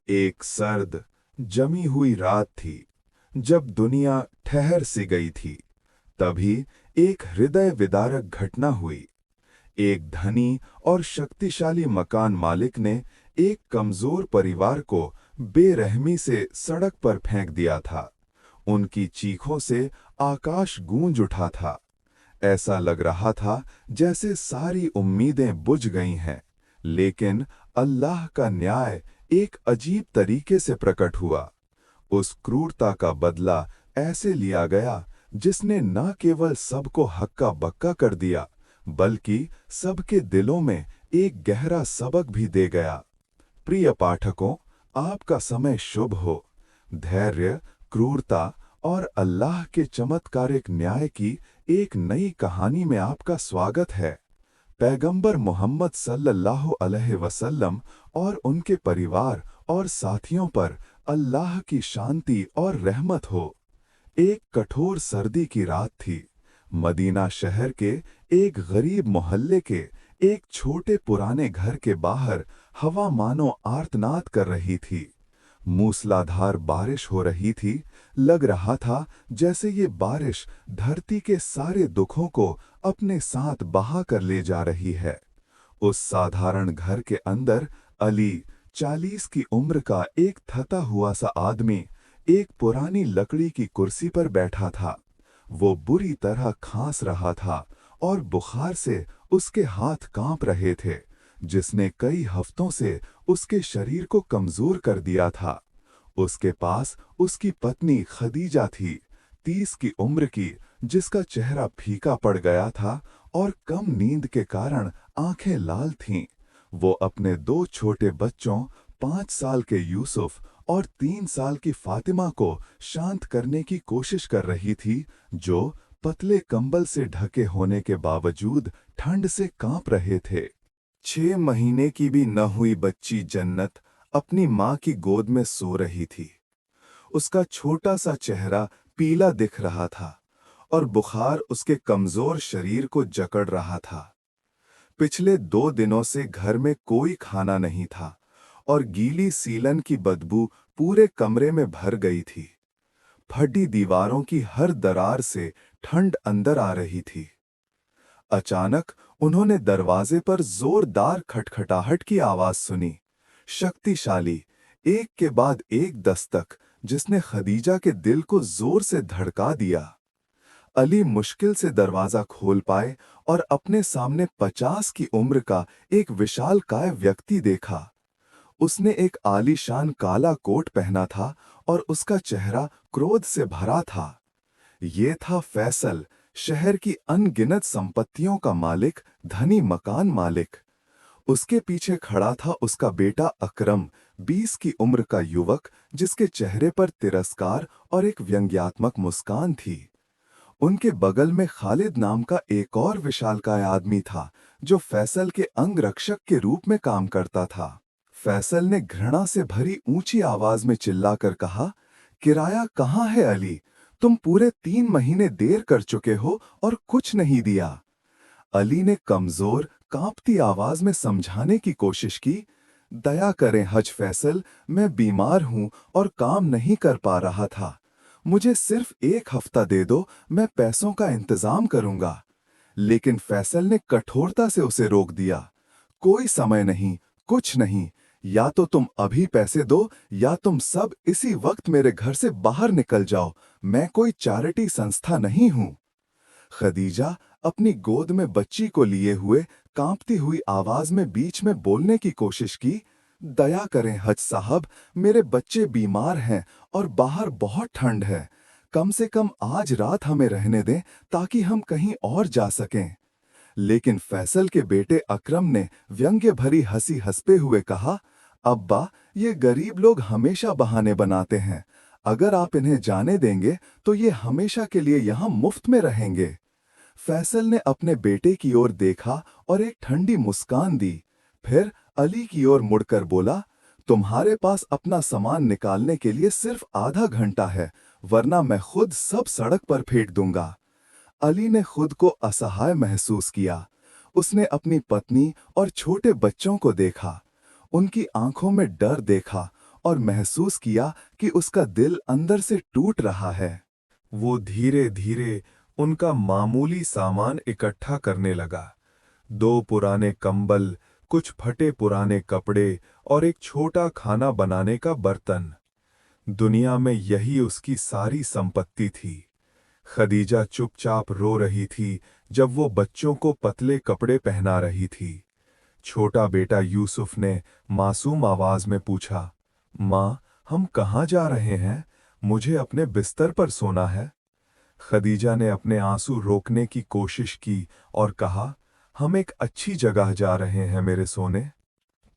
एक सर्द, जमी हुई रात थी, जब दुनिया ठहर सी गई थी। तभी एक हृदय विदारक घटना हुई। एक धनी और शक्तिशाली मकान मालिक ने एक कमजोर परिवार को बेरहमी से सड़क पर फेंक दिया था। उनकी चीखों से आकाश गूंज उठा था। ऐसा लग रहा था जैसे सारी उम्मीदें बुझ गई हैं। लेकिन अल्लाह का न्याय एक अजीब तरीके से प्रकट हुआ। उस क्रूरता का बदला ऐसे लिया गया जिसने न केवल सबको हक्का बक्का कर दिया, बल्कि सबके दिलों में एक गहरा सबक भी दे गया। प्रिय पाठकों, आपका समय शुभ हो। धैर्य, क्रूरता और अल्लाह के चमत्कारिक न्याय की एक नई कहानी में आपका स्वागत है। पैगंबर मोहम्मद सल्लल्लाहु अलैहि वसल्लम और उनके परिवार और साथियों पर अल्लाह की शांति और रहमत हो। एक कठोर सर्दी की रात थी। मदीना शहर के एक गरीब मोहल्ले के एक छोटे पुराने घर के बाहर हवा मानो आर्तनाद कर रही थी। मूसलाधार बारिश हो रही थी। लग रहा था जैसे ये बारिश धरती के सारे दुखों को अपने साथ बहा कर ले जा रही है। उस साधारण घर के अंदर अली, 40 की उम्र का एक थका हुआ सा आदमी, एक पुरानी लकड़ी की कुर्सी पर बैठा था। वो बुरी तरह खांस रहा था और बुखार से उसके हाथ कांप रहे थे, जिसने कई हफ्तों से उसके शरीर को कमजोर कर दिया था। उसके पास उसकी पत्नी खदीजा थी, 30 की उम्र की, जिसका चेहरा फीका पड़ गया था और कम नींद के कारण आंखें लाल थीं। वो अपने 2 छोटे बच्चों, 5 साल के यूसुफ और 3 साल की फातिमा को शांत करने की कोशिश कर रही थी, जो पतले कंबल से ढके होने के बावजूद ठंड से कांप रहे थे। 6 महीने की भी न हुई बच्ची जन्नत अपनी माँ की गोद में सो रही थी। उसका छोटा सा चेहरा पीला दिख रहा था और बुखार उसके कमजोर शरीर को जकड़ रहा था। पिछले 2 दिनों से घर में कोई खाना नहीं था और गीली सीलन की बदबू पूरे कमरे में भर गई थी। फटी दीवारों की हर दरार से ठंड अंदर आ रही थी। अचानक उन्होंने दरवाजे पर जोरदार खटखटाहट की आवाज सुनी। शक्तिशाली, एक के बाद एक दस्तक, जिसने खदीजा के दिल को जोर से धड़का दिया। अली मुश्किल से दरवाजा खोल पाए और अपने सामने 50 की उम्र का एक विशालकाय व्यक्ति देखा। उसने एक आलीशान काला कोट पहना था और उसका चेहरा क्रोध से भरा था। ये था फैसल, शहर की अनगिनत संपत्तियों का मालिक, धनी मकान मालिक। उसके पीछे खड़ा था उसका बेटा अकरम, 20 की उम्र का युवक, जिसके चेहरे पर तिरस्कार और एक व्यंग्यात्मक मुस्कान थी। उनके बगल में खालिद नाम का एक और विशालकाय आदमी था, जो फैसल के अंगरक्षक के रूप में काम करता था। फैसल ने घृणा से भरी ऊंची आवाज में चिल्लाकर कहा, किराया कहाँ है अली? तुम पूरे 3 महीने देर कर चुके हो और कुछ नहीं दिया। अली ने कमजोर, कांपती आवाज में समझाने की कोशिश की, दया करें हज फैसल, मैं बीमार हूं और काम नहीं कर पा रहा था। मुझे सिर्फ 1 हफ्ता दे दो, मैं पैसों का इंतजाम करूंगा। लेकिन फैसल ने कठोरता से उसे रोक दिया। कोई समय नहीं, कुछ नहीं। या तो तुम अभी पैसे दो या तुम सब इसी वक्त मेरे घर से बाहर निकल जाओ। मैं कोई चैरिटी संस्था नहीं हूं। खदीजा अपनी गोद में बच्ची को लिए हुए कांपती हुई आवाज में बीच में बोलने की कोशिश की, दया करें हज साहब, मेरे बच्चे बीमार हैं और बाहर बहुत ठंड है। कम से कम आज रात हमें रहने दें ताकि हम कहीं और जा सकें। लेकिन फैसल के बेटे अकरम ने व्यंग्य भरी हंसी हंसते हुए कहा, अब्बा, ये गरीब लोग हमेशा बहाने बनाते हैं। अगर आप इन्हें जाने देंगे तो ये हमेशा के लिए यहाँ मुफ्त में रहेंगे। फैसल ने अपने बेटे की ओर देखा और एक ठंडी मुस्कान दी। फिर अली की ओर मुड़कर बोला, तुम्हारे पास अपना सामान निकालने के लिए सिर्फ आधा घंटा है, वरना मैं खुद सब सड़क पर फेंक दूंगा। अली ने खुद को असहाय महसूस किया। उसने अपनी पत्नी और छोटे बच्चों को देखा। उनकी आंखों में डर देखा और महसूस किया कि उसका दिल अंदर से टूट रहा है। वो धीरे धीरे उनका मामूली सामान इकट्ठा करने लगा। 2 पुराने कंबल, कुछ फटे पुराने कपड़े और एक छोटा खाना बनाने का बर्तन। दुनिया में यही उसकी सारी संपत्ति थी। खदीजा चुपचाप रो रही थी जब वो बच्चों को पतले कपड़े पहना रही थी। छोटा बेटा यूसुफ ने मासूम आवाज में पूछा, माँ, हम कहाँ जा रहे हैं? मुझे अपने बिस्तर पर सोना है। खदीजा ने अपने आंसू रोकने की कोशिश की और कहा, हम एक अच्छी जगह जा रहे हैं मेरे सोने।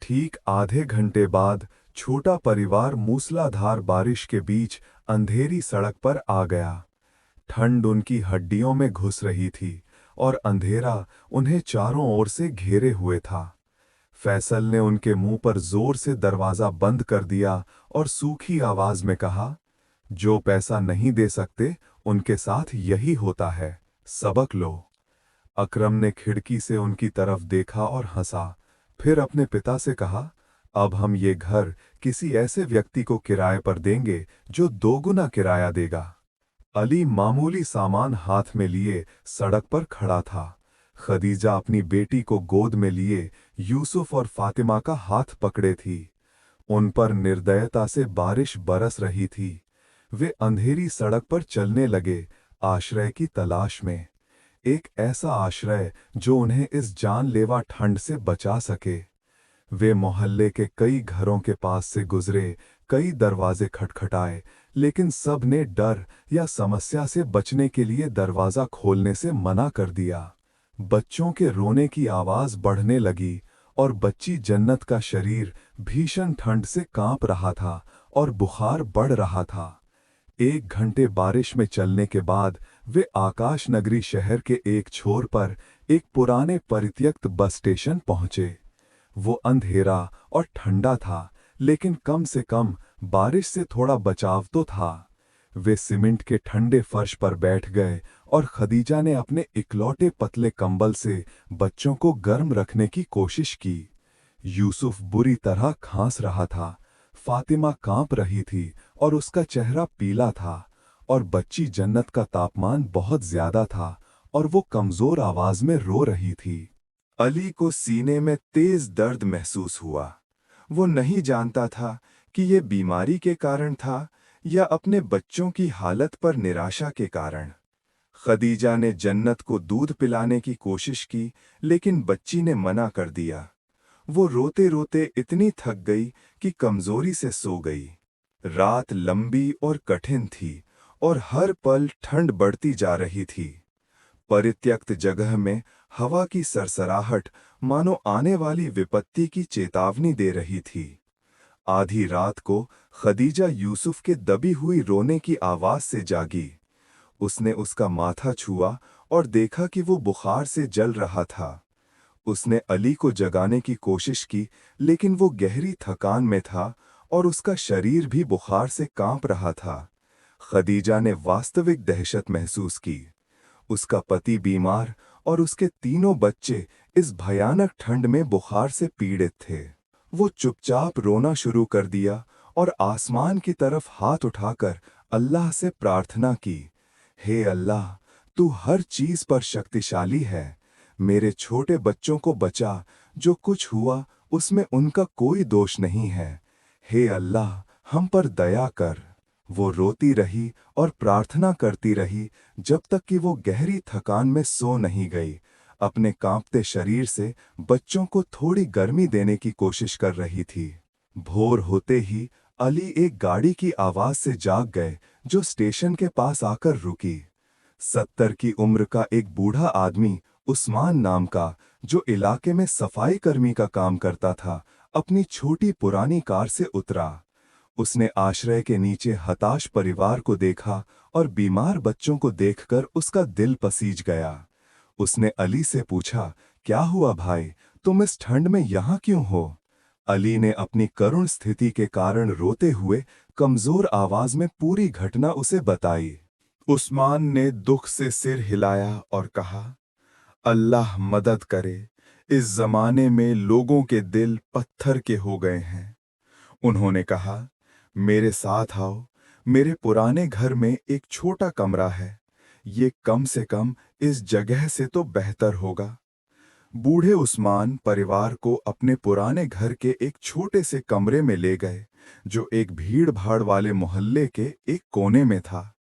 ठीक आधे घंटे बाद छोटा परिवार मूसलाधार बारिश के बीच अंधेरी सड़क पर आ गया। ठंड उनकी हड्डियों में घुस रही थी और अंधेरा उन्हें चारों ओर से घेरे हुए था। फैसल ने उनके मुंह पर जोर से दरवाजा बंद कर दिया और सूखी आवाज में कहा, जो पैसा नहीं दे सकते उनके साथ यही होता है, सबक लो। अकरम ने खिड़की से उनकी तरफ देखा और हंसा, फिर अपने पिता से कहा, अब हम ये घर किसी ऐसे व्यक्ति को किराए पर देंगे जो 2 गुना किराया देगा। अली मामूली सामान हाथ में लिए सड़क पर खड़ा था। खदीजा अपनी बेटी को गोद में लिए यूसुफ और फातिमा का हाथ पकड़े थी। उन पर निर्दयता से बारिश बरस रही थी। वे अंधेरी सड़क पर चलने लगे, आश्रय की तलाश में। एक ऐसा आश्रय जो उन्हें इस जानलेवा ठंड से बचा सके। वे मोहल्ले के कई घरों के पास से गुजरे, कई दरवाजे खटखटाए, लेकिन सब ने डर या समस्या से बचने के लिए दरवाजा खोलने से मना कर दिया। बच्चों के रोने की आवाज बढ़ने लगी और बच्ची जन्नत का शरीर भीषण ठंड से कांप रहा था और बुखार बढ़ रहा था। 1 घंटे बारिश में चलने के बाद वे आकाश नगरी शहर के एक छोर पर एक पुराने परित्यक्त बस स्टेशन पहुंचे। वो अंधेरा और ठंडा था, लेकिन कम से कम बारिश से थोड़ा बचाव तो था। वे सीमेंट के ठंडे फर्श पर बैठ गए और खदीजा ने अपने इकलौते पतले कंबल से बच्चों को गर्म रखने की कोशिश की। यूसुफ बुरी तरह खांस रहा था, फातिमा कांप रही थी और उसका चेहरा पीला था, और बच्ची जन्नत का तापमान बहुत ज्यादा था और वो कमजोर आवाज में रो रही थी। अली को सीने में तेज दर्द महसूस हुआ। वो नहीं जानता था कि ये बीमारी के कारण था या अपने बच्चों की हालत पर निराशा के कारण। खदीजा ने जन्नत को दूध पिलाने की कोशिश की, लेकिन बच्ची ने मना कर दिया। वो रोते रोते इतनी थक गई कि कमजोरी से सो गई। रात लंबी और कठिन थी और हर पल ठंड बढ़ती जा रही थी। परित्यक्त जगह में हवा की सरसराहट मानो आने वाली विपत्ति की चेतावनी दे रही थी। आधी रात को खदीजा यूसुफ के दबी हुई रोने की आवाज से जागी। उसने उसका माथा छुआ और देखा कि वो बुखार से जल रहा था। उसने अली को जगाने की कोशिश की, लेकिन वो गहरी थकान में था और उसका शरीर भी बुखार से कांप रहा था। खदीजा ने वास्तविक दहशत महसूस की। उसका पति बीमार और उसके तीनों बच्चे इस भयानक ठंड में बुखार से पीड़ित थे। वो चुपचाप रोना शुरू कर दिया और आसमान की तरफ हाथ उठाकर अल्लाह से प्रार्थना की, हे अल्लाह, तू हर चीज पर शक्तिशाली है। मेरे छोटे बच्चों को बचा, जो कुछ हुआ उसमें उनका कोई दोष नहीं है। हे अल्लाह, हम पर दया कर। वो रोती रही और प्रार्थना करती रही जब तक कि वो गहरी थकान में सो नहीं गई। अपने कांपते शरीर से बच्चों को थोड़ी गर्मी देने की कोशिश कर रही थी। भोर होते ही अली एक गाड़ी की आवाज से जाग गए, जो स्टेशन के पास आकर रुकी। 70 की उम्र का एक बूढ़ा आदमी, उस्मान नाम का, जो इलाके में सफाई कर्मी का काम करता था, अपनी छोटी पुरानी कार से उतरा। उसने आश्रय के नीचे हताश परिवार को देखा और बीमार बच्चों को देखकर उसका दिल पसीज गया। उसने अली से पूछा, क्या हुआ भाई, तुम इस ठंड में यहाँ क्यों हो? अली ने अपनी करुण स्थिति के कारण रोते हुए कमजोर आवाज में पूरी घटना उसे बताई। उस्मान ने दुख से सिर हिलाया और कहा, अल्लाह मदद करे, इस जमाने में लोगों के दिल पत्थर के हो गए हैं। उन्होंने कहा, मेरे साथ आओ। मेरे पुराने घर में एक छोटा कमरा है। ये कम से कम इस जगह से तो बेहतर होगा। बूढ़े उस्मान परिवार को अपने पुराने घर के एक छोटे से कमरे में ले गए, जो एक भीड़-भाड़ वाले मोहल्ले के एक कोने में था।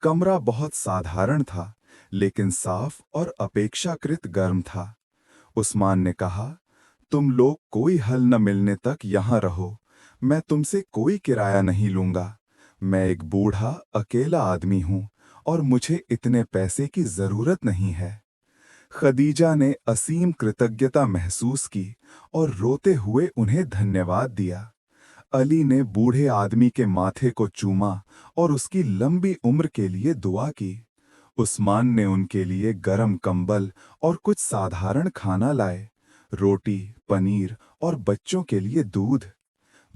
कमरा बहुत साधारण था, लेकिन साफ और अपेक्षाकृत गर्म था। उस्मान ने कहा, तुम लोग कोई हल न मिलने तक यहाँ रहो। मैं तुमसे कोई किराया नहीं लूंगा। मैं एक बूढ़ा, अकेला आदमी हूँ और मुझे इतने पैसे की जरूरत नहीं है। खदीजा ने असीम कृतज्ञता महसूस की और रोते हुए उन्हें धन्यवाद दिया। अली ने बूढ़े आदमी के माथे को चूमा और उसकी लंबी उम्र के लिए दुआ की। उस्मान ने उनके लिए गरम कंबल और कुछ साधारण खाना लाए, रोटी, पनीर और बच्चों के लिए दूध।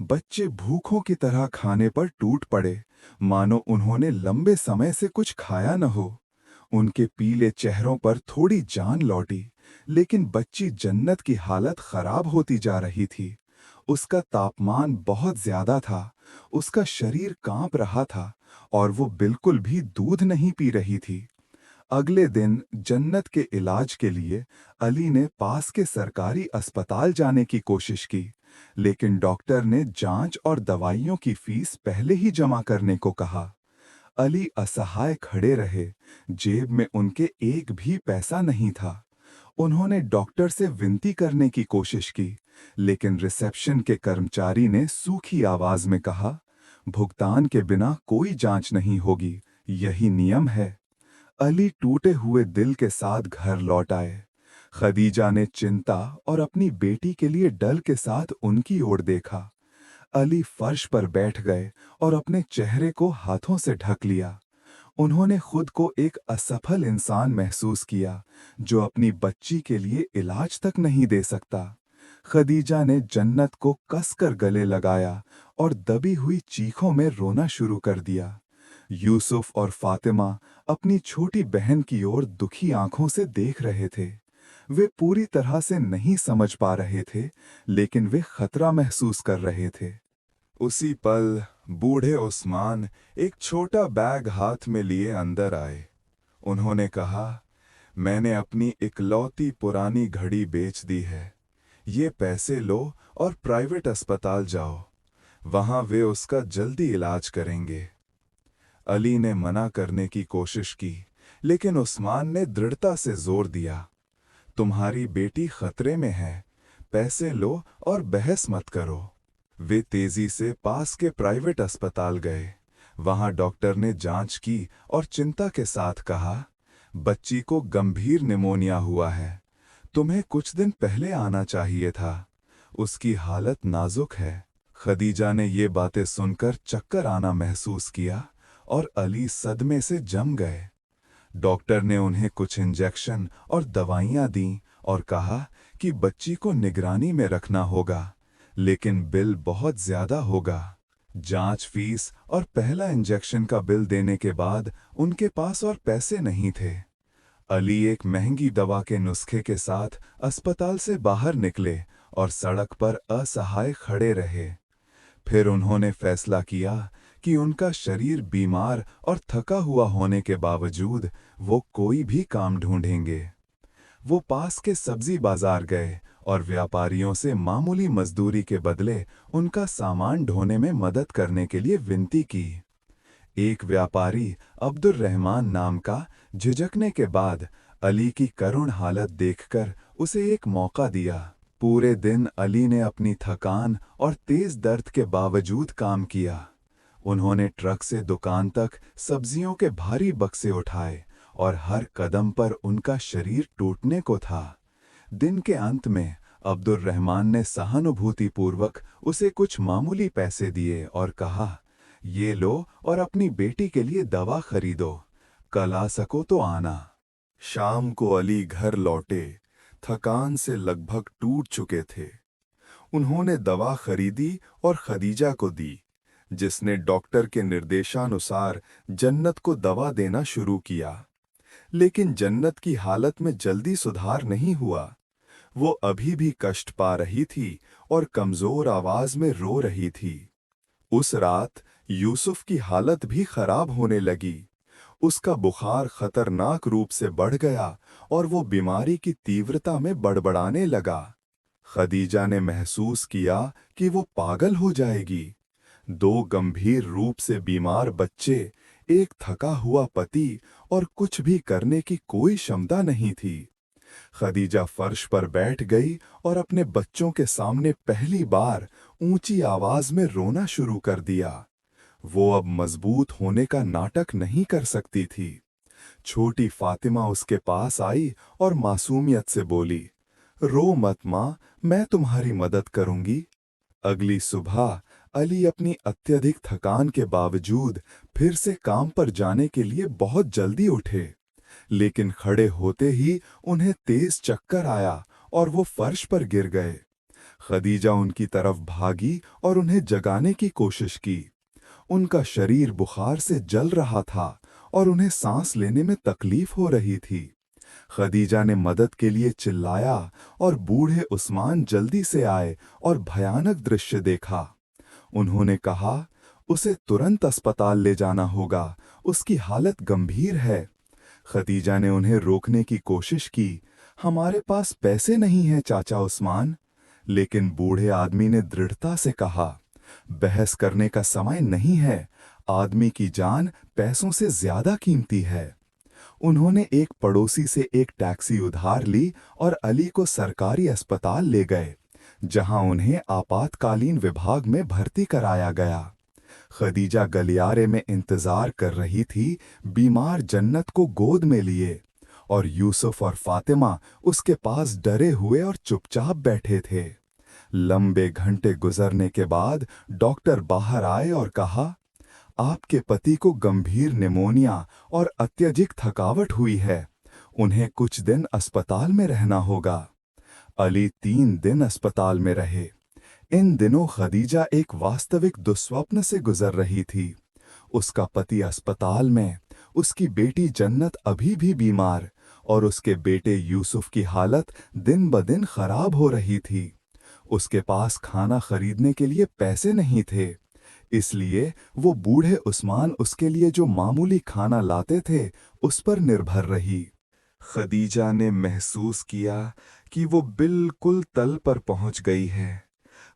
बच्चे भूखों की तरह खाने पर टूट पड़े, मानो उन्होंने लंबे समय से कुछ खाया न हो। उनके पीले चेहरों पर थोड़ी जान लौटी, लेकिन बच्ची जन्नत की हालत खराब होती जा रही थी। उसका तापमान बहुत ज्यादा था, उसका शरीर कांप रहा था और वो बिल्कुल भी दूध नहीं पी रही थी। अगले दिन जन्नत के इलाज के लिए अली ने पास के सरकारी अस्पताल जाने की कोशिश की, लेकिन डॉक्टर ने जांच और दवाइयों की फीस पहले ही जमा करने को कहा। अली असहाय खड़े रहे, जेब में उनके एक भी पैसा नहीं था। उन्होंने डॉक्टर से विनती करने की कोशिश की, लेकिन रिसेप्शन के कर्मचारी ने सूखी आवाज में कहा, भुगतान के बिना कोई जांच नहीं होगी, यही नियम है। अली टूटे हुए दिल के साथ घर लौट आए। खदीजा ने चिंता और अपनी बेटी के लिए डर के साथ उनकी ओर देखा। अली फर्श पर बैठ गए और अपने चेहरे को हाथों से ढक लिया। उन्होंने खुद को एक असफल इंसान महसूस किया, जो अपनी बच्ची के लिए इलाज तक नहीं दे सकता। खदीजा ने जन्नत को कसकर गले लगाया और दबी हुई चीखों में रोना शुरू कर दिया। यूसुफ और फातिमा अपनी छोटी बहन की ओर दुखी आंखों से देख रहे थे। वे पूरी तरह से नहीं समझ पा रहे थे, लेकिन वे खतरा महसूस कर रहे थे। उसी पल बूढ़े उस्मान एक छोटा बैग हाथ में लिए अंदर आए। उन्होंने कहा, मैंने अपनी इकलौती पुरानी घड़ी बेच दी है। ये पैसे लो और प्राइवेट अस्पताल जाओ। वहां वे उसका जल्दी इलाज करेंगे। अली ने मना करने की कोशिश की, लेकिन उस्मान ने दृढ़ता से जोर दिया, तुम्हारी बेटी खतरे में है, पैसे लो और बहस मत करो। वे तेजी से पास के प्राइवेट अस्पताल गए। वहां डॉक्टर ने जांच की और चिंता के साथ कहा, बच्ची को गंभीर निमोनिया हुआ है। तुम्हें कुछ दिन पहले आना चाहिए था। उसकी हालत नाजुक है। खदीजा ने ये बातें सुनकर चक्कर आना महसूस किया और अली सदमे से जम गए। डॉक्टर ने उन्हें कुछ इंजेक्शन और दवाइयां दी और कहा कि बच्ची को निगरानी में रखना होगा, लेकिन बिल बहुत ज्यादा होगा। जांच फीस और पहला इंजेक्शन का बिल देने के बाद उनके पास और पैसे नहीं थे। अली एक महंगी दवा के नुस्खे के साथ अस्पताल से बाहर निकले और सड़क पर असहाय खड़े रहे। फिर उन्होंने फैसला किया कि उनका शरीर बीमार और थका हुआ होने के बावजूद वो कोई भी काम ढूंढेंगे। वो पास के सब्जी बाजार गए और व्यापारियों से मामूली मजदूरी के बदले उनका सामान ढोने में मदद करने के लिए विनती की। एक व्यापारी, अब्दुर रहमान नाम का, झिझकने के बाद अली की करुण हालत देखकर उसे एक मौका दिया। पूरे दिन अली ने अपनी थकान और तेज दर्द के बावजूद काम किया। उन्होंने ट्रक से दुकान तक सब्जियों के भारी बक्से उठाए और हर कदम पर उनका शरीर टूटने को था। दिन के अंत में अब्दुर रहमान ने सहानुभूतिपूर्वक उसे कुछ मामूली पैसे दिए और कहा, ये लो और अपनी बेटी के लिए दवा खरीदो। कल आ सको तो आना। शाम को अली घर लौटे, थकान से लगभग टूट चुके थे। उन्होंने दवा खरीदी और खदीजा को दी, जिसने डॉक्टर के निर्देशानुसार जन्नत को दवा देना शुरू किया। लेकिन जन्नत की हालत में जल्दी सुधार नहीं हुआ। वो अभी भी कष्ट पा रही थी और कमजोर आवाज में रो रही थी। उस रात यूसुफ की हालत भी खराब होने लगी। उसका बुखार खतरनाक रूप से बढ़ गया और वो बीमारी की तीव्रता में बड़बड़ाने लगा। खदीजा ने महसूस किया कि वो पागल हो जाएगी। दो गंभीर रूप से बीमार बच्चे, एक थका हुआ पति और कुछ भी करने की कोई क्षमता नहीं थी। खदीजा फर्श पर बैठ गई और अपने बच्चों के सामने पहली बार ऊंची आवाज में रोना शुरू कर दिया। वो अब मजबूत होने का नाटक नहीं कर सकती थी। छोटी फातिमा उसके पास आई और मासूमियत से बोली, रो मत माँ, मैं तुम्हारी मदद करूंगी। अगली सुबह अली अपनी अत्यधिक थकान के बावजूद फिर से काम पर जाने के लिए बहुत जल्दी उठे, लेकिन खड़े होते ही उन्हें तेज चक्कर आया और वो फर्श पर गिर गए। खदीजा उनकी तरफ भागी और उन्हें जगाने की कोशिश की। उनका शरीर बुखार से जल रहा था और उन्हें सांस लेने में तकलीफ हो रही थी। खदीजा ने मदद के लिए चिल्लाया और बूढ़े उस्मान जल्दी से आए और भयानक दृश्य देखा। उन्होंने कहा, उसे तुरंत अस्पताल ले जाना होगा, उसकी हालत गंभीर है। खदीजा ने उन्हें रोकने की कोशिश की। हमारे पास पैसे नहीं हैं चाचा उस्मान। लेकिन बूढ़े आदमी ने दृढ़ता से कहा, बहस करने का समय नहीं है, आदमी की जान पैसों से ज्यादा कीमती है। उन्होंने एक पड़ोसी से एक टैक्सी उधार ली और अली को सरकारी अस्पताल ले गए, जहां उन्हें आपातकालीन विभाग में भर्ती कराया गया। खदीजा गलियारे में इंतजार कर रही थी, बीमार जन्नत को गोद में लिए, और यूसुफ और फातिमा उसके पास डरे हुए और चुपचाप बैठे थे। लंबे घंटे गुजरने के बाद डॉक्टर बाहर आए और कहा, आपके पति को गंभीर निमोनिया और अत्यधिक थकावट हुई है। उन्हें कुछ दिन अस्पताल में रहना होगा। अली 3 दिन अस्पताल में रहे। इन दिनों खदीजा एक वास्तविक दुस्वप्न से गुजर रही थी। उसका पति अस्पताल में, उसकी बेटी जन्नत अभी भी बीमार, और उसके बेटे यूसुफ की हालत दिन ब दिन खराब हो रही थी। उसके पास खाना खरीदने के लिए पैसे नहीं थे, इसलिए वो बूढ़े उस्मान उसके लिए जो मामूली खाना लाते थे उस पर निर्भर रही। खदीजा ने महसूस किया कि वो बिल्कुल तल पर पहुंच गई है।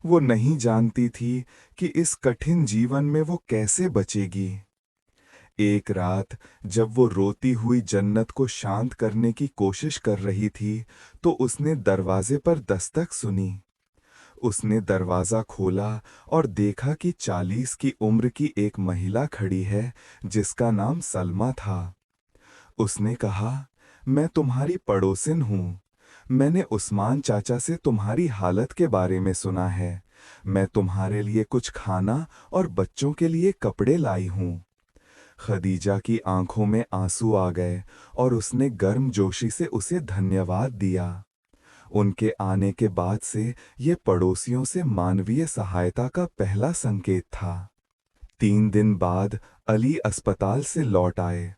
वो नहीं जानती थी कि इस कठिन जीवन में वो कैसे बचेगी। एक रात जब वो रोती हुई जन्नत को शांत करने की कोशिश कर रही थी, तो उसने दरवाजे पर दस्तक सुनी। उसने दरवाजा खोला और देखा कि 40 की उम्र की एक महिला खड़ी है, जिसका नाम सलमा था। उसने कहा, मैं तुम्हारी पड़ोसिन हूँ। मैंने उस्मान चाचा से तुम्हारी हालत के बारे में सुना है। मैं तुम्हारे लिए कुछ खाना और बच्चों के लिए कपड़े लाई हूँ। खदीजा की आंखों में आंसू आ गए और उसने गर्मजोशी से उसे धन्यवाद दिया। उनके आने के बाद से ये पड़ोसियों से मानवीय सहायता का पहला संकेत था। 3 दिन बाद अली अस्पताल से लौट आए।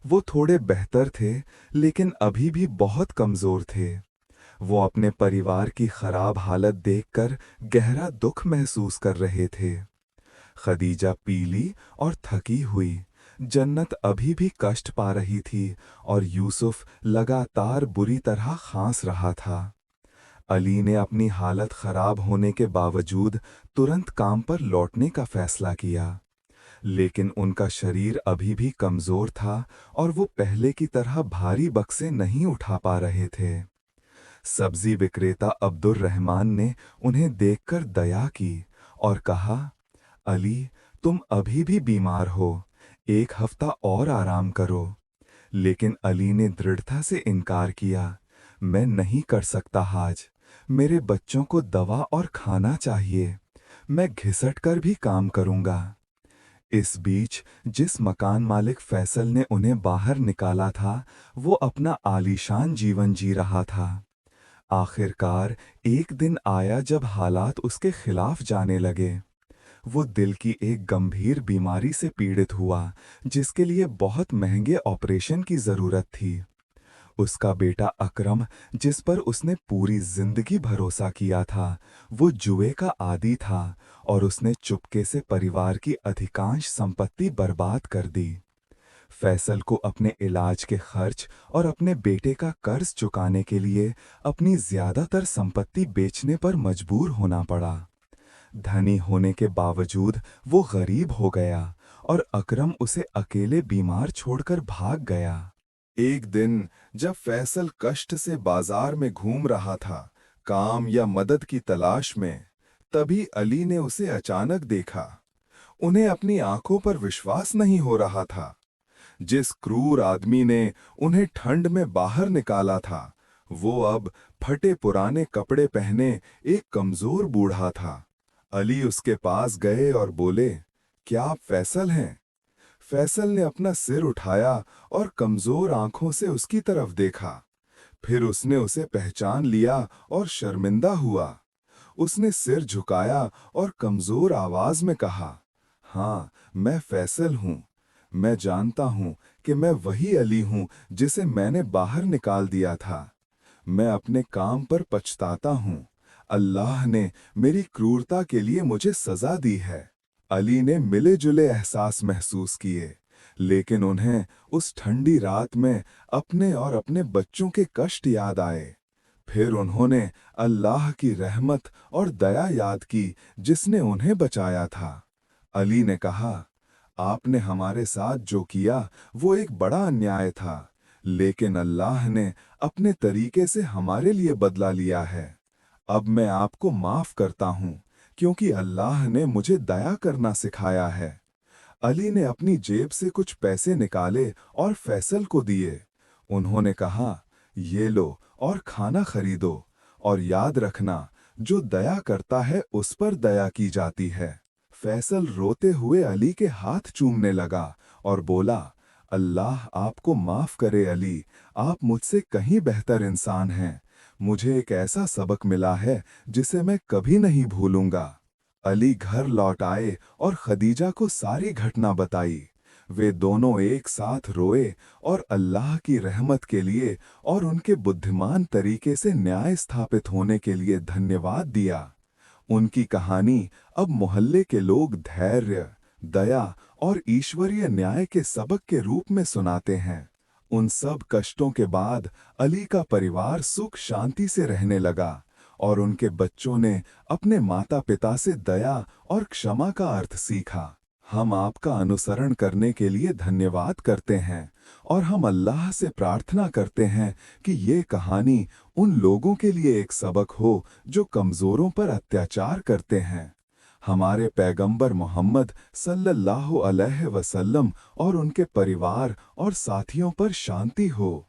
वो थोड़े बेहतर थे, लेकिन अभी भी बहुत कमजोर थे। वो अपने परिवार की खराब हालत देखकर गहरा दुख महसूस कर रहे थे। खदीजा पीली और थकी हुई, जन्नत अभी भी कष्ट पा रही थी, और यूसुफ लगातार बुरी तरह खांस रहा था। अली ने अपनी हालत खराब होने के बावजूद तुरंत काम पर लौटने का फैसला किया, लेकिन उनका शरीर अभी भी कमजोर था और वो पहले की तरह भारी बक्से नहीं उठा पा रहे थे। सब्जी विक्रेता अब्दुल रहमान ने उन्हें देखकर दया की और कहा, अली, तुम अभी भी बीमार हो, 1 हफ्ता और आराम करो। लेकिन अली ने दृढ़ता से इनकार किया, मैं नहीं कर सकता आज। मेरे बच्चों को दवा और खाना चाहिए। मैं घिसट कर भी काम करूंगा। इस बीच जिस मकान मालिक फैसल ने उन्हें बाहर निकाला था, वो अपना आलीशान जीवन जी रहा था। आखिरकार एक दिन आया जब हालात उसके खिलाफ जाने लगे। वो दिल की एक गंभीर बीमारी से पीड़ित हुआ, जिसके लिए बहुत महंगे ऑपरेशन की जरूरत थी। उसका बेटा अकरम, जिस पर उसने पूरी जिंदगी भरोसा किया था, वो जुए का आदी था और उसने चुपके से परिवार की अधिकांश संपत्ति बर्बाद कर दी। फैसल को अपने इलाज के खर्च और अपने बेटे का कर्ज चुकाने के लिए अपनी ज्यादातर संपत्ति बेचने पर मजबूर होना पड़ा। धनी होने के बावजूद वो गरीब हो गया और अकरम उसे अकेले बीमार छोड़कर भाग गया। एक दिन जब फैसल कष्ट से बाजार में घूम रहा था, काम या मदद की तलाश में, तभी अली ने उसे अचानक देखा। उन्हें अपनी आंखों पर विश्वास नहीं हो रहा था। जिस क्रूर आदमी ने उन्हें ठंड में बाहर निकाला था, वो अब फटे पुराने कपड़े पहने एक कमजोर बूढ़ा था। अली उसके पास गए और बोले, क्या आप फैसल हैं? फैसल ने अपना सिर उठाया और कमजोर आंखों से उसकी तरफ देखा। फिर उसने उसे पहचान लिया और शर्मिंदा हुआ। उसने सिर झुकाया और कमजोर आवाज में कहा, हाँ, मैं फैसल हूँ। मैं जानता हूँ कि मैं वही अली हूँ जिसे मैंने बाहर निकाल दिया था। मैं अपने काम पर पछताता हूँ। अल्लाह ने मेरी क्रूरता के लिए मुझे सजा दी है। अली ने मिले जुले एहसास महसूस किए, लेकिन उन्हें उस ठंडी रात में अपने और अपने बच्चों के कष्ट याद आए। फिर उन्होंने अल्लाह की रहमत और दया याद की जिसने उन्हें बचाया था। अली ने कहा, आपने हमारे साथ जो किया वो एक बड़ा अन्याय था, लेकिन अल्लाह ने अपने तरीके से हमारे लिए बदला लिया है। अब मैं आपको माफ करता हूँ, क्योंकि अल्लाह ने मुझे दया करना सिखाया है। अली ने अपनी जेब से कुछ पैसे निकाले और फैसल को दिए। उन्होंने कहा, ये लो और खाना खरीदो, और याद रखना, जो दया करता है उस पर दया की जाती है। फैसल रोते हुए अली के हाथ चूमने लगा और बोला, अल्लाह आपको माफ करे अली, आप मुझसे कहीं बेहतर इंसान हैं। मुझे एक ऐसा सबक मिला है जिसे मैं कभी नहीं भूलूंगा। अली घर लौट आए और खदीजा को सारी घटना बताई। वे दोनों एक साथ रोए और अल्लाह की रहमत के लिए और उनके बुद्धिमान तरीके से न्याय स्थापित होने के लिए धन्यवाद दिया। उनकी कहानी अब मोहल्ले के लोग धैर्य, दया और ईश्वरीय न्याय के सबक के रूप में सुनाते हैं। उन सब कष्टों के बाद अली का परिवार सुख शांति से रहने लगा और उनके बच्चों ने अपने माता पिता से दया और क्षमा का अर्थ सीखा। हम आपका अनुसरण करने के लिए धन्यवाद करते हैं और हम अल्लाह से प्रार्थना करते हैं कि ये कहानी उन लोगों के लिए एक सबक हो जो कमजोरों पर अत्याचार करते हैं। हमारे पैगंबर मोहम्मद सल्लल्लाहु अलैहि वसल्लम और उनके परिवार और साथियों पर शांति हो।